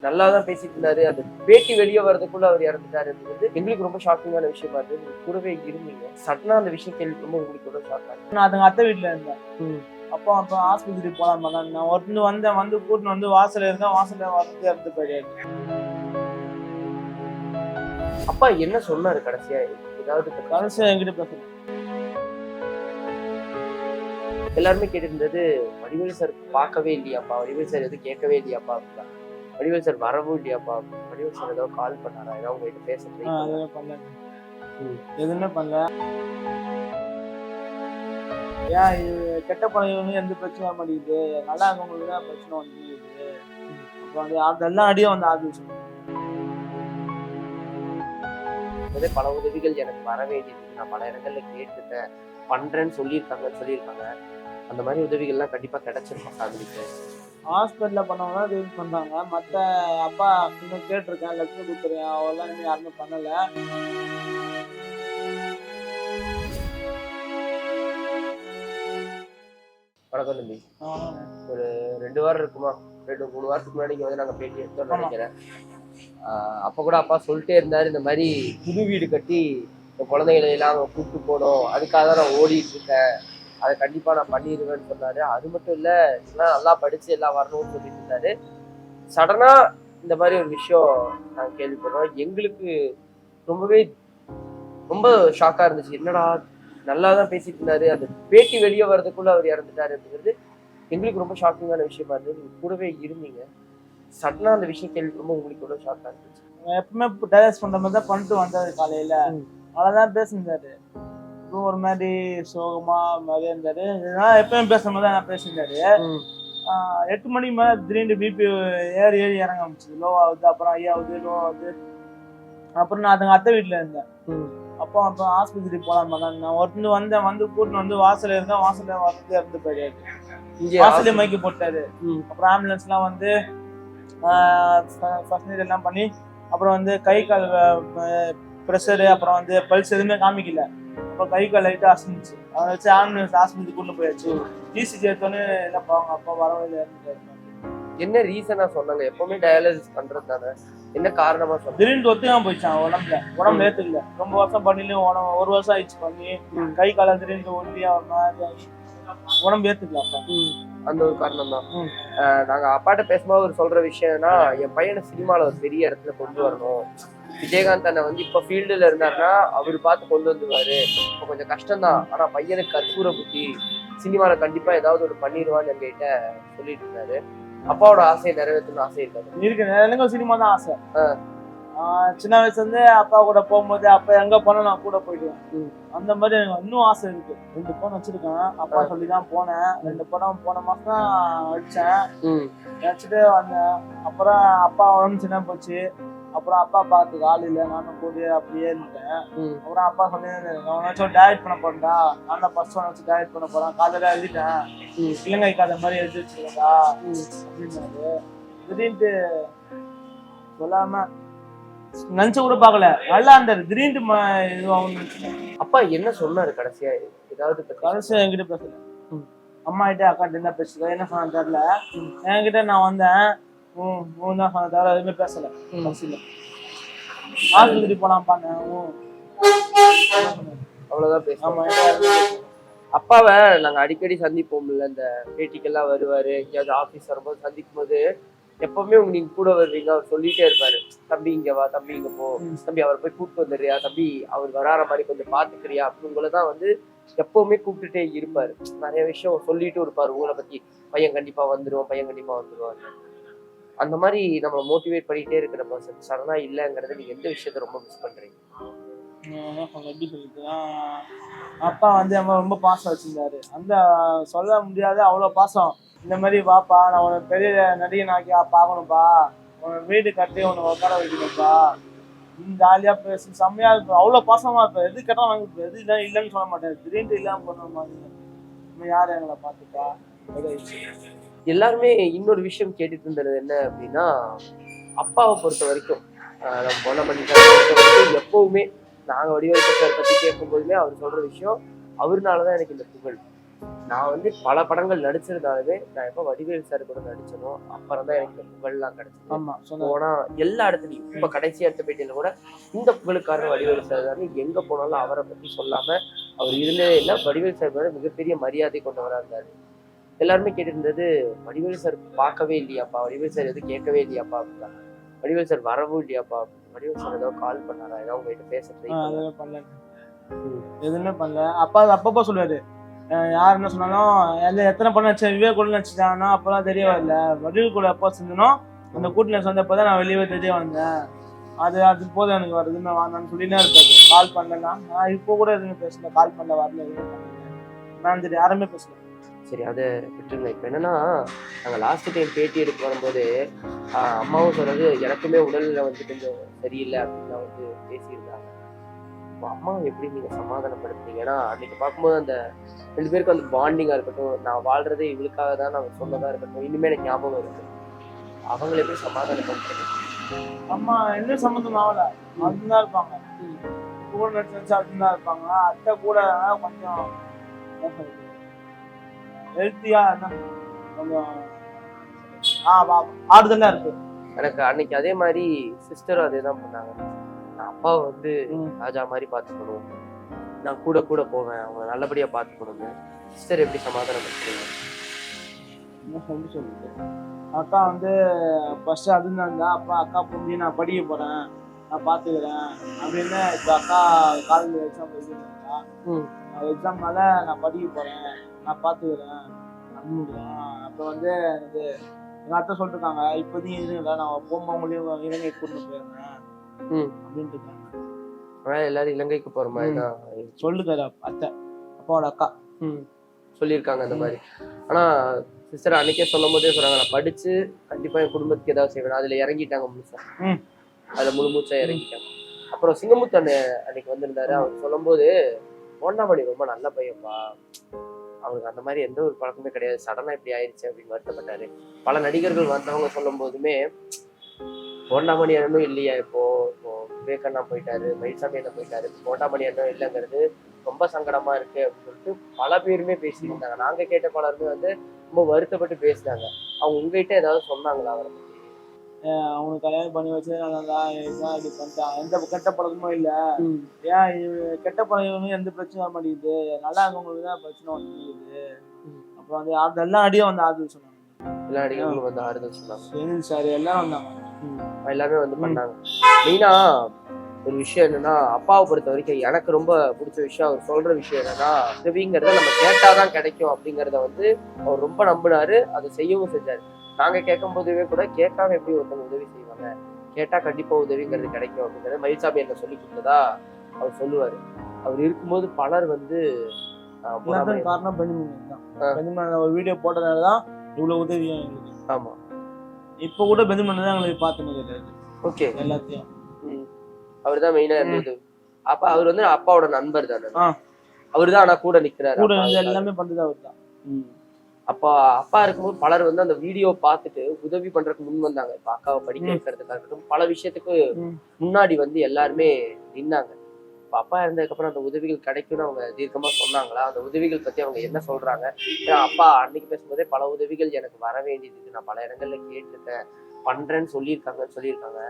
நல்லா தான் பேசிட்டு இருந்தாரு. அந்த பேட்டி வெளியே வரதுக்குள்ள அவர் இறந்துட்டாருன்றது எங்களுக்கு ரொம்ப ஷாக்கிங்கான விஷயமா இருந்தது. நீங்க கூடவே இருந்தீங்க. சடனா அந்த விஷயம் கேள்விப்படும் உங்களுக்கு கூட ஷாக் ஆகுது. நான் அதுங்க அத்தை வீட்டுல இருந்தேன். அப்போ ஆஸ்பத்திரி போலாம் நான் வந்து கூட்டின்னு வந்து வாசல்ல இருக்கேன். வாசல்ல வந்து இறந்து போயிடாரு. அப்பா என்ன சொன்னாரு கடைசியா? ஏதாவது கடைசியா என்கிட்ட பேசல. எல்லாருமே கேட்டிருந்தது, வடிவேலு சார் பார்க்கவே இல்லையாப்பா, வடிவேலு சார் எதுவும் கேட்கவே இல்லையாப்பா அப்படின்னா. வடிவேலு சார் வரவும் இல்லையாப்பா, வடிவேலு சார் ஏதாவது கால் பண்ணாரா, ஏதாவது உங்ககிட்ட பேச எதுவுமே பண்ணல. ஏன் இது கெட்ட பழக்கம் எந்த பிரச்சனை வர மாட்டேங்குது, நல்லா இருக்கவங்களுக்கு தான் பிரச்சனை வந்துருக்குது. அப்புறம் வந்து அதெல்லாம் அடியே வந்து ஆரம்பிச்சு பல உதவிகள் எனக்கு வர வேண்டியது. நான் பல இடங்கள்ல கேட்டுட்டேன், பண்றேன்னு சொல்லியிருக்காங்க. அந்த மாதிரி உதவிகள்லாம் கண்டிப்பா கிடைச்சிருக்கும் ஃபேமிலிக்கு. ஹாஸ்பிட்டல்ல பண்ணவங்க தான் யூஸ் பண்றாங்க. மத்த அப்பா இன்னும் கேட்டிருக்கேன், லட்சுமி கொடுத்துருக்கேன், அவெல்லாம் இன்னும் யாருமே பண்ணல. வணக்கம் தம்பி. ஒரு 2 வாரம் இருக்குமா, 2-3 வாரத்துக்கு முன்னாடி இங்க வந்து நாங்க பேட்டி எடுத்தோம்னு நினைக்கிறேன். அப்ப கூட அப்பா சொல்லிட்டே இருந்தாரு, இந்த மாதிரி புது வீடு கட்டி இந்த குழந்தைகளை எல்லாம் அவங்க கூப்பிட்டு போனோம், அதுக்காக தான் நான் ஓடிட்டு இருக்கேன், அதை கண்டிப்பா நான் பண்ணிடுவேன்னு சொன்னாரு. அது மட்டும் இல்ல, எல்லாம் நல்லா படிச்சு எல்லாம் வரணும்னு சொல்லிட்டு இருந்தாரு. சடனா இந்த மாதிரி ஒரு விஷயம் நாங்க கேள்விப்படுறோம். எங்களுக்கு ரொம்ப ஷாக்கா இருந்துச்சு. என்னடா, நல்லா தான் பேசிட்டு இருந்தாரு, அந்த பேட்டி வெளியே வர்றதுக்குள்ள அவர் இறந்துட்டாரு அப்படிங்கிறது எங்களுக்கு ரொம்ப ஷாக்கிங்கான விஷயமா இருந்தது. நீங்க கூடவே இருந்தீங்க. சடனா அந்த விஷயம் கேள்விப்படும் உங்களுக்கு எவ்வளவு ஷாக்கா இருந்துச்சு? எப்பவுமே டைவர்ஸ் பண்ற மாதிரி தான் பண்ணிட்டு வந்தாரு. காலையில அவ்வளவுதான் பேசியிருந்தாரு. ஒரு மாதிரி சோகமா மாதிரியே இருந்தாரு. எப்பயும் பேசுற மாதிரி தான் பேசியிருந்தாரு. 8 மணிக்கு மேல திடீர்னு பிபி ஏறி இறங்க ஆரம்பிச்சது. லோ ஆகுது, அப்புறம் ஹை ஆகுது, லோ ஆகுது. அப்புறம் நான் அதுங்க அத்தை வீட்டுல இருந்தேன். அப்போ ஆஸ்பத்திரி போலாம் நான் வந்து கூட்டின்னு வந்து வாசல்ல இருக்கேன். வாசல்ல வந்து இறந்து போயிடாரு. வாசல்ல மைக்கி போட்டாரு. அப்புறம் ஆம்புலன்ஸ் எல்லாம் வந்து ஃபர்ஸ்ட் எய்ட் எல்லாம் பண்ணி, அப்புறம் வந்து கை கால் ப்ரெஷரு, அப்புறம் வந்து பல்ஸ் எதுவுமே காமிக்கல. அப்புறம் கை கால் லைட்டாக அசைஞ்சிச்சு. அதை வச்சு ஆம்புலன்ஸ் ஹாஸ்பிட்டலுக்கு கொண்டு போயாச்சு. டிசிஜி எடுத்தோன்னே இல்லை பாவங்க அப்பா வரவே இல்லை. என்ன ரீசனா சொன்னாங்க? எப்பவுமே டயாலிசிஸ் பண்றது தானே, என்ன காரணமா சொன்னாங்க? திடீர்னு ஒத்துக்காம போயிடுச்சான். உடம்பு ஏத்துக்கல. ரொம்ப வருஷம் பண்ணிலும் 1 வருஷம் ஆயிடுச்சு பண்ணி. கை கால திடீர்னு ஒல்லியா ஒரு மாதிரி உடம்பு ஏத்துக்கல. அந்த ஒரு காரணம் தான். நாங்க அப்பாட்ட பேசும்போது அவர் சொல்ற விஷயம்னா, என் பையனை சினிமால ஒரு பெரிய இடத்துல கொண்டு வரணும். விஜயகாந்த் அண்ணன் வந்து இப்ப ஃபீல்டுல இருந்தாருன்னா அவரு பார்த்து கொண்டு வந்துருவாரு. இப்ப கொஞ்சம் கஷ்டம் தான், ஆனா பையனுக்கு கற்பூர புத்தி, சினிமால கண்டிப்பா ஏதாவது ஒரு பண்ணிடுவான்னு எங்ககிட்ட சொல்லிட்டு இருந்தாரு. அப்பாவோட ஆசையை நிறைவேற்றணும்னு ஆசை இருக்காது இருக்கு. எனக்கு சினிமா தான் ஆசை. சின்ன வயசுல இருந்தே அப்பா கூட போகும்போது அப்பா எங்க போனா நான் கூட போயிடுவேன். அந்த மாதிரி எனக்கு இன்னும் ஆசை இருக்கு. 2 படம் வச்சிருக்கேன். அப்பா சொல்லிதான் போனேன். 2 படம் போன மாசம் தான் அடிச்சேன். வச்சுட்டு வந்தேன். அப்புறம் அப்பா உடம்பு சின்ன போச்சு. அப்புறம் அப்பா பார்த்துக்கு ஆள் இல்லை, நானும் கூட அப்படியே இருந்தேன். அப்புறம் அப்பா சொன்னேன், டயட் பண்ண போறேன்டா, நான் தான் ஃபர்ஸ்ட் ஒன் வச்சு டயட் பண்ண போறேன், காலையில எழுதிட்டேன், இலங்கை காத மாதிரி எழுதி வச்சிருக்கேன்டா அப்படின்னாரு. திடீர்னு சொல்லாம நினைச்சு கூட பாக்கல, நல்லா இருந்தாரு. திடீர்னு அப்பா என்ன சொன்னாரு கடைசியா? ஏதாவது கடைசியா என்கிட்ட பேசல. அம்மா கிட்ட அக்கா கிட்ட என்ன பேசுறேன், என்ன சொன்ன தெரியல. என்கிட்ட நான் வந்தேன், தான் சொன்ன தவிர எதுவுமே பேசல. ஆஸ்பத்திரி போலாம் பாங்க, அவ்வளவுதான் பேசுவோம். அப்பாவை நாங்க அடிக்கடி சந்திப்போம்ல, இந்த பேட்டிக்கெல்லாம் வருவாரு, எங்கேயாவது ஆபீஸ் வரும்போது சந்திக்கும் போது எப்பவுமே நீங்க கூட வருவீங்க. அவர் சொல்லிட்டே இருப்பாரு, தம்பி இங்க வா, தம்பி இங்க போ, தம்பி அவரை போய் கூப்பிட்டு வந்துடுறியா, தம்பி அவர் வராற மாதிரி கொஞ்சம் பாத்துக்கிறியா அப்படின்னு உங்களைதான் வந்து எப்பவுமே கூப்பிட்டுட்டே இருப்பாரு. நிறைய விஷயம் சொல்லிட்டு இருப்பாரு உங்களை பத்தி. பையன் கண்டிப்பா வந்துருவான். அந்த மாதிரி நம்ம மோட்டிவேட் பண்ணிட்டே இருக்கிற பர்சன் சடனா இல்லைங்கிறது நீங்க எந்த விஷயத்த ரொம்ப மிஸ் பண்றீங்க? எப்படி சொல்லிட்டு அப்பா வந்து ரொம்ப பாசம் வச்சிருந்தாரு. அந்த சொல்ல முடியாது, அவ்வளவு பாசம். இந்த மாதிரி வாப்பா, நான் உனக்கு பெரிய நடிகன் ஆக்கி பார்க்கணும்ப்பா, உனக்கு வீடு கட்டி உனக்கு உட்கார வைக்கணும்ப்பா, ஜாலியா பேசு, செம்மையா இருக்கும். அவ்வளவு பாசமா இருப்பேன். எது கேட்டாலும் வாங்கி கொடுப்பேன். எது இல்லைன்னு சொல்ல மாட்டேன். திடீர்னு இல்லாம பண்ணுவோமா, யாரு எங்களை பார்த்துட்டா. எல்லாருமே இன்னொரு விஷயம் கேட்டுட்டு இருந்தது என்ன அப்படின்னா, அப்பாவை பொறுத்த வரைக்கும் நம்ம பொண்ணை பண்ணிட்டு எப்பவுமே நாங்க வடிவேலு சார் பத்தி கேட்கும் போதுமே அவர் சொல்ற விஷயம், அவருனாலதான் எனக்கு இந்த புகழ், நான் வந்து பல படங்கள் நடிச்சிருந்தாலுமே நான் எப்ப வடிவேல் சார் கூட நடிச்சனோ அப்புறம் தான் எனக்கு இந்த புகழ்லாம் கிடைச்சது. ஆமா போனா எல்லா இடத்துலயும் இப்ப கடைசி அடுத்த பேட்டியில கூட இந்த புகழுக்காரர் வடிவேல் சார் தான், எங்க போனாலும் அவரை பத்தி சொல்லாம அவர் இருந்ததே இல்லை. வடிவேல் சார் மேல மிகப்பெரிய மரியாதை கொண்டவரா இருந்தாரு. எல்லாருமே கேட்டிருந்தது, வடிவேல் சார் பார்க்கவே இல்லையாப்பா, வடிவேல் சார் எதுவும் கேட்கவே இல்லையாப்பா அப்படின்னா. வடிவேல் சார் வரவும் இல்லையாப்பா, வடிவேல் சார் ஏதோ கால் பண்ணாரா, ஏதோ உங்ககிட்ட பேச ட்ரை பண்ணல, எதுவுமே பண்ணல. அப்பப்போ சொல்லுவாரு, யார் என்ன சொன்னாலும் எத்தனை படம் நடிச்சேன், விவேக் கூட நடிச்சிட்டாங்கன்னா அப்பெல்லாம் தெரிய வரல, வடிவேல் கூட எப்போ செஞ்சனோ அந்த கூட்டில் சொன்னப்பதான் நான் வெளியே தெரிய வந்தேன், அது போதும் எனக்கு வருதுன்னு வாங்கன்னு சொல்லினே இருக்காரு. கால் பண்ணலன்னா நான் இப்போ கூட எதுவுமே பேசல, கால் பண்ணல, வரல, எதுவுமே பண்ணல, நான் சரி யாருமே பேசல. சரி, அதை விட்டுருங்க. இப்போ என்னன்னா, நாங்கள் லாஸ்ட் டைம் பேட்டி எடுக்க வரும்போது அம்மாவும் சொல்றது, எனக்குமே உடல்ல வந்து கொஞ்சம் சரியில்லை அப்படின்னு வந்து பேசியிருந்தாங்க. இப்போ அம்மாவை எப்படி நீங்க சமாதானப்படுத்துறீங்க? ஏன்னா அன்னைக்கு பார்க்கும்போது அந்த 2 பேருக்கும் அந்த பாண்டிங்கா இருக்கட்டும், நான் வாழ்றதே இவளுக்காக தான், நான் சொன்னதா இருக்கட்டும், இனிமே எனக்கு ஞாபகம் இருக்கு. அவங்களை எப்படி சமாதானப்படுத்துறது? அம்மா என்ன சம்மந்தம் ஆகல, அதுதான் இருப்பாங்க, கூட நடிச்சு அதுதான் இருப்பாங்க. அத்தை கூட கொஞ்சம் ஹெல்த்தியா கொஞ்சம் ஆறுதலா இருக்கு எனக்கு. அன்னைக்கு அதே மாதிரி சிஸ்டரும் அதே தான் பண்ணாங்க. நான் அப்பாவை வந்து ராஜா மாதிரி பார்த்துக்கணும், நான் கூட கூட போவேன், அவங்க நல்லபடியா பார்த்துக்கணும்னு. சிஸ்டர் எப்படி சமாதானப்படுத்துறீங்க? என்ன சொல்லிட்டு அக்கா வந்து ஃபர்ஸ்ட் அதுதான் அப்பா, அக்கா புரிஞ்சு நான் படிக்க போறேன், நான் பாத்துக்கிறேன் அப்படின்னு. இப்போ அக்கா காலேஜ் எக்ஸாம் எழுதிருக்கா, எக்ஸாம்னால நான் படிக்க போறேன், நான் பாத்துக்கிறேன் அப்படின்னு. அப்ப வந்து எங்க அத்தை சொல்லிருக்காங்க, இப்போதையும் இருங்க, நான் போகும்போது இலங்கை கூட்டு போயிருந்தேன் அப்படின்ட்டு இருக்காங்க. எல்லாரும் இலங்கைக்கு போற மாதிரி தான் சொல்லுக்காரு அத்தை, அப்பாவோட அக்கா சொல்லியிருக்காங்க அந்த மாதிரி. ஆனா சிஸ்டர் அன்னைக்கே சொல்லும் போதே சொல்றாங்க, நான் படிச்சு கண்டிப்பா என் குடும்பத்துக்கு ஏதாவது செய்வேன். அதுல இறங்கிட்டாங்க முழுசா, அதுல முழுமூச்சா இறங்கிட்டாங்க. அப்புறம் சிங்கமுத்து அன்னைக்கு வந்திருந்தாரு. அவர் சொல்லும் போது, ஓண்டாமணி ரொம்ப நல்ல பையன்பா, அவங்களுக்கு அந்த மாதிரி எந்த ஒரு பழக்கமே கிடையாது, சடனா இப்படி ஆயிடுச்சு அப்படின்னு வருத்தப்பட்டாரு. பல நடிகர்கள் வந்தவங்க சொல்லும் போதுமே, ஓண்டாமணி அண்ணனும் இல்லையா, இப்போ விவேக் அண்ணா போயிட்டாரு, மயில்சாமி அண்ணன் போயிட்டாரு, ஓண்டாமணி அண்ணனும் இல்லைங்கிறது ரொம்ப சங்கடமா இருக்கு அப்படின்னு சொல்லிட்டு பல பேருமே பேசியிருந்தாங்க. நாங்க கேட்ட பலருமே வந்து ரொம்ப வருத்தப்பட்டு பேசினாங்க. அவங்க உங்ககிட்ட ஏதாவது சொன்னாங்களா அவரை பத்தி? அவனுக்கு கல்யாணம் பண்ணி வச்சு இப்படி பண்ணிட்டான், எந்த கெட்ட பழக்கமும் இல்லை, ஏன் கெட்ட பழக்கம் எந்த பிரச்சனையும் வர மாட்டேங்குது, நல்லா இருக்கவங்களுக்கு தான் பிரச்சனை வந்துருக்குது. அப்புறம் வந்து எல்லா அடியும் வந்து ஆறுதல் சொன்னாங்க, எல்லா அடிகளும் வந்து ஆறுதல் சொன்னாங்க. சரி எல்லாரும் வந்தாங்க, எல்லாமே வந்து பண்ணாங்க. மெயினா ஒரு விஷயம் என்னன்னா, அப்பாவை பொறுத்த வரைக்கும் எனக்கு ரொம்ப பிடிச்ச விஷயம், அவர் சொல்ற விஷயம் என்னன்னா, உதவிங்கிறத நம்ம கேட்டாதான் கிடைக்கும் அப்படிங்கிறத வந்து அவர் ரொம்ப நம்பினாரு, அதை செய்யவும் செஞ்சாரு. நாங்க கேட்கும் போதுவே கூட, கேட்காம எப்படி ஒருத்தவங்க உதவி செய்வாங்க, கேட்டா கண்டிப்பா உதவிங்கிறது கிடைக்கும் அப்படிங்கறத மயில்சாமி என்ன சொல்லி கொடுத்ததா அவர் சொல்லுவாரு. அவர் இருக்கும்போது பலர் வந்து காரணம் பெஞ்சமின் ஒரு வீடியோ போட்டதுனாலதான் இவ்வளவு உதவியும் எங்களுக்கு. ஆமா, இப்ப கூட பெஞ்சமின் தான் எங்களுக்கு பார்த்து ஓகே எல்லாத்தையும் அவர் தான் மெயினா இருந்தது. அப்ப அவர் வந்து அப்பாவோட நண்பர் தானே, அவரு தான் ஆனா கூட நிக்கிறாரு, எல்லாமே பண்றது அவர் தான். அப்பா இருக்கும்போது பலர் வந்து அந்த வீடியோ பார்த்துட்டு உதவி பண்றதுக்கு முன் வந்தாங்க. இப்ப அக்காவை படிக்க வைக்கிறதுக்காக இருக்கட்டும், பல விஷயத்துக்கு முன்னாடி வந்து எல்லாருமே நின்னாங்க. இப்ப அப்பா இருந்ததுக்கு அப்புறம் அந்த உதவிகள் கிடைக்கும்னு அவங்க தீர்க்கமா சொன்னாங்களா? அந்த உதவிகள் பத்தி அவங்க என்ன சொல்றாங்க? ஏன்னா அப்பா அன்னைக்கு பேசும்போதே பல உதவிகள் எனக்கு வர வேண்டியது, நான் பல இடங்கள்ல கேட்டிருக்கேன், பண்றேன்னு சொல்லியிருக்காங்க.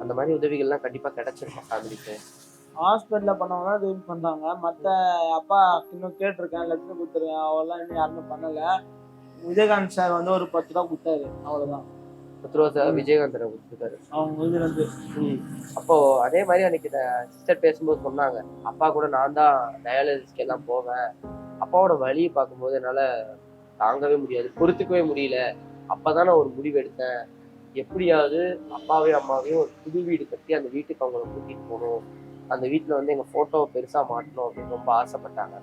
அந்த மாதிரி உதவிகள்லாம் கண்டிப்பா கிடைச்சிருக்கும் ஃபேமிலிக்கு. ஹாஸ்பிட்டல்ல பண்ணவங்க தான் உதவி பண்றாங்க. மத்த அப்பா இன்னும் கேட்டிருக்கேன், லெட்டர் கொடுத்துருக்கேன், அவெல்லாம் இன்னும் யாருமே பண்ணல. விஜயகாந்த் சார் வந்து ஒரு 10 ரூபா கொடுத்தாரு, அவ்வளவுதான். 10 ரூபா சார் விஜயகாந்த் கொடுத்துருக்காரு அவங்க இதுல இருந்து. அப்போ அதே மாதிரி அன்னைக்கு சிஸ்டர் பேசும்போது சொன்னாங்க, அப்பா கூட நான் தான் டயாலிசிஸ்க்கு எல்லாம் போவேன், அப்பாவோட வலியை பார்க்கும்போது என்னால தாங்கவே முடியாது, பொறுத்துக்கவே முடியல. அப்பதான் நான் ஒரு முடிவு எடுத்தேன், எப்படியாவது அப்பாவையும் அம்மாவையும் ஒரு புது வீடு கட்டி அந்த வீட்டுக்கு அவங்கள கூட்டிட்டு போகணும், அந்த வீட்டுல வந்து எங்க போட்டோவை பெருசா மாட்டணும் அப்படின்னு ரொம்ப ஆசைப்பட்டாங்க.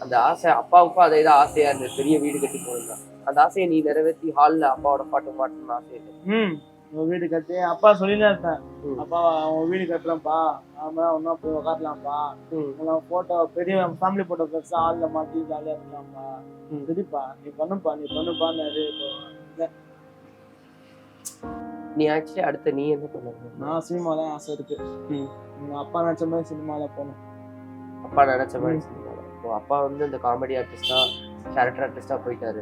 அந்த ஆசை அப்பாவுக்கும் அதே தான் ஆசையா இருந்தது, பெரிய வீடு கட்டி போயிருந்தான். அந்த ஆசையை நீ நிறைவேற்றி ஹால்ல அப்பாவோட பாட்டு மாட்டணும்னு ஆசை இருக்கு. வீடு கட்டி அப்பா சொல்லிதான் இருக்கேன், அப்பா அவன் வீடு கட்டுறேன்ப்பா, நாம ஒன்னா போய் உக்காரலாம்ப்பா, போட்டோ பெரிய ஃபேமிலி போட்டோ பெருசா ஹால்ல மாட்டி ஜாலியா இருக்கலாம்ப்பா, சரிப்பா நீ பண்ணுப்பான்னு. நீ ஆக்சுவலி அடுத்த நீ என்ன பண்ண? நான் சினிமா தான் ஆசை இருக்கு. அப்பா நினைச்ச மாதிரி சினிமால போகணும். அப்பா நினைச்ச மாதிரி சினிமால இப்போ அப்பா வந்து இந்த காமெடி ஆர்டிஸ்டா கேரக்டர் ஆர்டிஸ்டா போயிட்டாரு,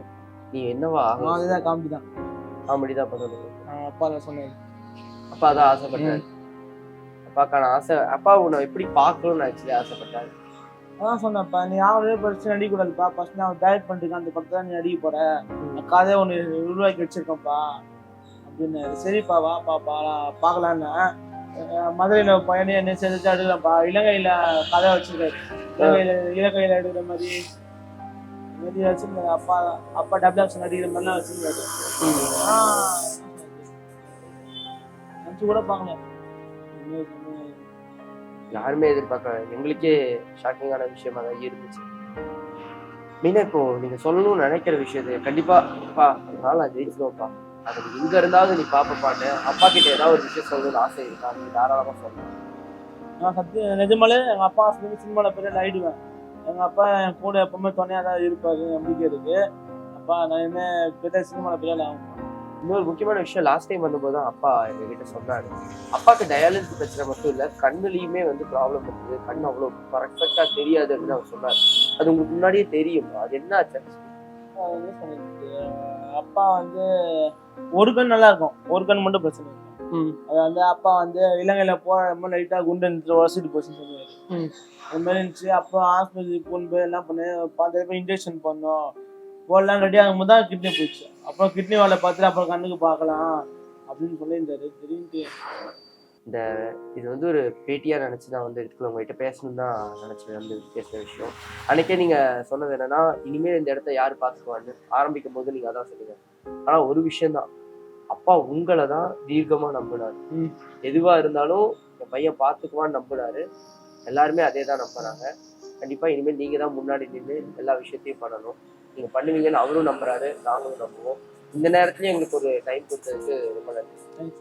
நீ என்னவா அதுதான் காமெடி தான். காமெடி தான் பண்ணணும். அப்பா தான் சொன்னாரு. அப்பா தான் ஆசைப்பட்டாரு. அப்பாக்கான ஆசை, அப்பா உன்னை எப்படி பார்க்கணும்னு ஆக்சுவலி ஆசைப்பட்டாரு. அதான் சொன்னப்பா, நீ யாரையும் படிச்சு நடிக்கக்கூடாதுப்பா, ஃபர்ஸ்ட் நான் டைரக்ட் பண்ணிட்டு அந்த படத்தை நீ நடிக்க போற, கதை ஒன்று உருவாக்கி வச்சிருக்கேன்ப்பா அப்படின்னு. சரிப்பா வாப்பா பார்க்கலான்னு மதுரையில பையனே என்ன சேர்த்து எடுக்கிறப்பா, இலங்கையில கதை வச்சிருக்காரு, இலங்கையில எடுக்கிற மாதிரி வச்சிருந்தாரு. அப்பா அப்பா டபுள் ஆக்ஷன் நடிக்கிற மாதிரிலாம் வச்சிருக்காரு. நினச்சு கூட பார்க்கல. யாருமே எதிர்பார்க்கல, எங்களுக்கே ஷாக்கிங்கான விஷயமா தான் இருந்துச்சு. மெயினா இப்போ நீங்க சொல்லணும்னு நினைக்கிற விஷயத்த கண்டிப்பா அப்பா அதனால நான் ஜெயிச்சிடுவோம்ப்பா, அது நீ எங்க இருந்தாலும் நீ பாப்பான்னு அப்பா கிட்ட ஏதாவது ஒரு விஷயம் சொல்லணும்னு ஆசை இருக்கா? நீங்க தாராளமா சொல்லலாம். நான் சத்தியம் நிஜமாலே எங்க அப்பா ஆசை சினிமால பெரிய ஆயிடுவேன். எங்க அப்பா என் கூட எப்பவுமே துணையா தான் இருப்பாரு, நம்பிக்கை இருக்கு. அப்பா நான் என்ன பெரிய சினிமால பெரிய ஆகும். இன்னொரு முக்கியமான விஷயம், லாஸ்ட் டைம் வந்தபோது தான் அப்பா எங்ககிட்ட சொன்னாரு, அப்பாவுக்கு டயாலிசிஸ் பிரச்சனை மட்டும் இல்லை, கண்ணுலையுமே வந்து ப்ராப்ளம் இருக்குது, கண் அவ்வளோ பர்ஃபெக்டா தெரியாது அப்படின்னு அவர் சொன்னார். அது உங்களுக்கு முன்னாடியே தெரியும், அது என்ன ஆச்சு? அப்பா வந்து ஒரு கண் நல்லா இருக்கும், ஒரு கண் மட்டும் பிரச்சனை இருக்கும். அது வந்து அப்பா வந்து இலங்கையில போற லைட்டா குண்டு உடச்சிட்டு போச்சுன்னு சொல்லுவாரு. அது மாதிரி இருந்துச்சு. அப்போ ஹாஸ்பிட்டலுக்கு கொண்டு போய் எல்லாம் பண்ணி பார்த்து இன்ஜெக்ஷன் பண்ணோம், போடலாம் ரெடி ஆகும்போது தான் கிட்னி போயிடுச்சு. அப்புறம் கிட்னி வேலை பார்த்துட்டு அப்புறம் கண்ணுக்கு பார்க்கலாம் அப்படின்னு சொல்லியிருந்தாரு. தெரியுது இந்த இது வந்து ஒரு பேட்டியா நினைச்சு நான் வந்து இதுக்குள்ள உங்ககிட்ட பேசணும்னு தான் நினைச்சேன். வந்து பேசுற விஷயம் அன்னைக்கே நீங்க சொன்னது என்னன்னா, இனிமேல் இந்த இடத்த யாரு பார்த்துக்குவான்னு ஆரம்பிக்கும் போது நீங்க அதான் சொன்னீங்க. ஆனா ஒரு விஷயம்தான், அப்பா உங்களை தான் தீர்க்கமா நம்பினாரு. எதுவா இருந்தாலும் என் பையன் பார்த்துக்குவான்னு நம்பினாரு. எல்லாருமே அதே தான் நம்புறாங்க. கண்டிப்பா இனிமேல் நீங்க தான் முன்னாடி நின்று எல்லா விஷயத்தையும் பண்ணணும், நீங்க பண்ணுவீங்கன்னு அவரும் நம்புறாரு, நாங்களும் நம்புவோம். இந்த நேரத்துலயும் எங்களுக்கு ஒரு டைம் கொடுத்ததுக்கு ரொம்ப நன்றி.